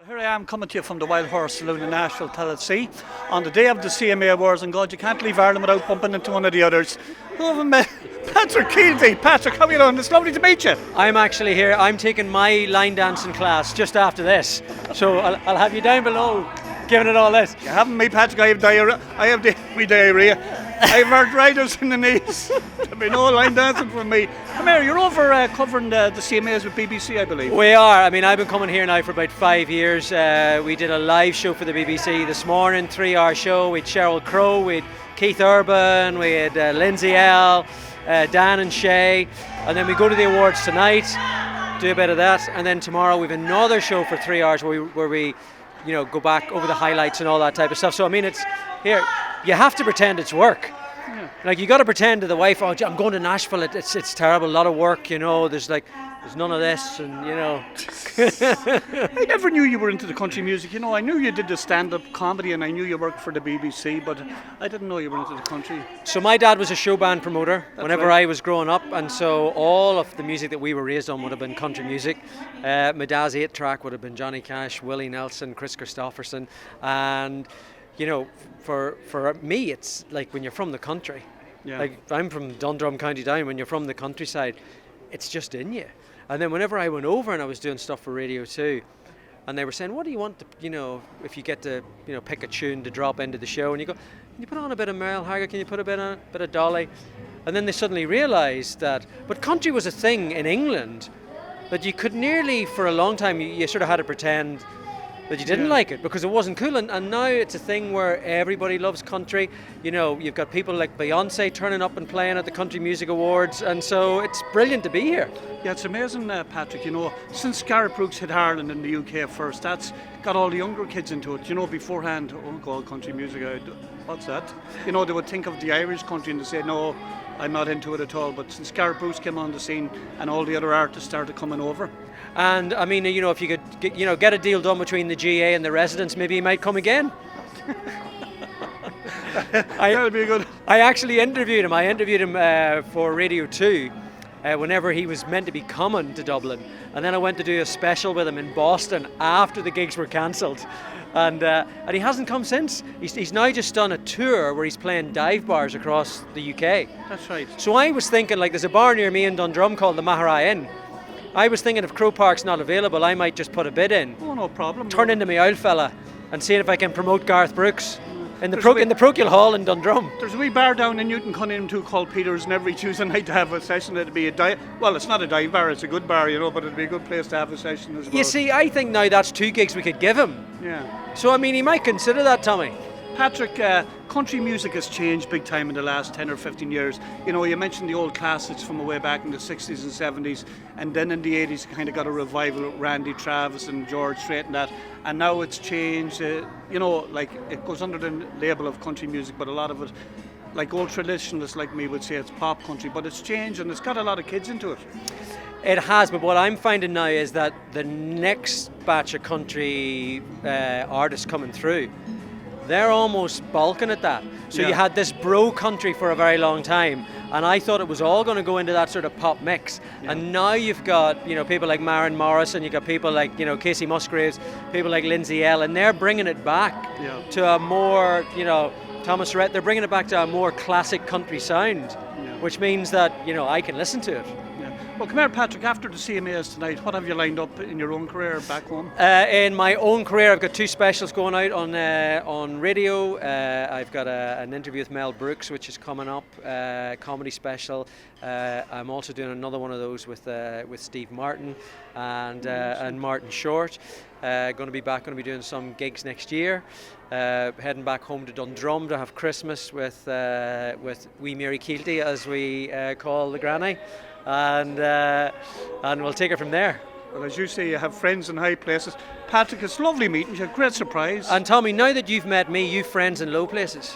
Here I am coming to you from the Wild Horse Saloon in Nashville, Tennessee, on the day of the CMA Awards, and God, you can't leave Ireland without bumping into one of the others. Who have I met? Patrick Kielty. Patrick, how are you doing? It's lovely to meet you. I'm actually here. I'm taking my line dancing class just after this, so I'll have you down below giving it all this. You haven't me, Patrick. I have diarrhea. I have arthritis in the knees. There'll be no line dancing from me. Come here, you're over covering the CMAs with BBC, I believe. We are. I mean, I've been coming here now for about 5 years. We did a live show for the BBC this morning, 3-hour show. We had Sheryl Crow, we had Keith Urban, we had Lindsay L, Dan and Shay. And then we go to the awards tonight, do a bit of that. And then tomorrow we have another show for 3 hours where we go back over the highlights and all that type of stuff. So, I mean, it's here. You have to pretend it's work. Yeah. Like, you got to pretend to the wife, oh, I'm going to Nashville, it's terrible, a lot of work, there's none of this, and I never knew you were into the country music. I knew you did the stand-up comedy, and I knew you worked for the BBC, but I didn't know you were into the country. So my dad was a show band promoter whenever right. I was growing up, and so all of the music that we were raised on would have been country music. My dad's 8-track would have been Johnny Cash, Willie Nelson, Chris Christopherson, and for me, it's like when you're from the country. Yeah. Like, I'm from Dundrum, County Down. When you're from the countryside, it's just in you. And then whenever I went over and I was doing stuff for Radio 2, and they were saying, what do you want to, if you get to, pick a tune to drop into the show, and you go, can you put on a bit of Merle Haggard, can you put a bit of Dolly? And then they suddenly realised that, but country was a thing in England that you could nearly, for a long time, you sort of had to pretend that you didn't like it because it wasn't cool, and now it's a thing where everybody loves country. You've got people like Beyonce turning up and playing at the Country Music Awards, and so it's brilliant to be here. Yeah, it's amazing, Patrick. Since Gareth Brooks hit Ireland in the UK first, that's got all the younger kids into it. Beforehand, oh God, country music, what's that? They would think of the Irish country and they say, no, I'm not into it at all. But since Gareth Brooks came on the scene and all the other artists started coming over. And I mean, if you could get a deal done between the GA and the residents, maybe he might come again. That'd be good. I actually interviewed him. I interviewed him for Radio 2 whenever he was meant to be coming to Dublin. And then I went to do a special with him in Boston after the gigs were cancelled. And he hasn't come since. He's now just done a tour where he's playing dive bars across the UK. That's right. So I was thinking, there's a bar near me in Dundrum called the Maharai Inn. I was thinking if Crow Park's not available, I might just put a bid in. Oh, no problem. Turn into my old fella and see if I can promote Gareth Brooks in the Parochial Hall in Dundrum. There's a wee bar down in Newton Cunningham too called Peter's, and every Tuesday night to have a session. It'd be well, it's not a dive bar, it's a good bar, but it'd be a good place to have a session as well. You see, I think now that's 2 gigs we could give him. Yeah. So, I mean, he might consider that, Tommy. Patrick, country music has changed big time in the last 10 or 15 years. You mentioned the old classics from way back in the 60s and 70s, and then in the 80s it kind of got a revival with Randy Travis and George Strait and that, and now it's changed. It goes under the label of country music, but a lot of it, like old traditionalists like me would say, it's pop country, but it's changed and it's got a lot of kids into it. It has, but what I'm finding now is that the next batch of country artists coming through, they're almost balking at that. So You had this bro country for a very long time, and I thought it was all going to go into that sort of pop mix. Yeah. And now you've got people like Maren Morris, and you've got people like Casey Musgraves, people like Lindsay L, and they're bringing it back to a more Thomas Rhett. They're bringing it back to a more classic country sound, which means that I can listen to it. Well, come here, Patrick, after the CMAs tonight, what have you lined up in your own career back home? In my own career, I've got 2 specials going out on radio. I've got an interview with Mel Brooks, which is coming up, comedy special. I'm also doing another one of those with Steve Martin and Martin Short. Going to be doing some gigs next year. Heading back home to Dundrum to have Christmas with wee Mary Kielty, as we call the granny. And we'll take it from there. Well, as you say, you have friends in high places. Patrick, it's lovely meeting you. Great surprise. And Tommy, now that you've met me, you've friends in low places.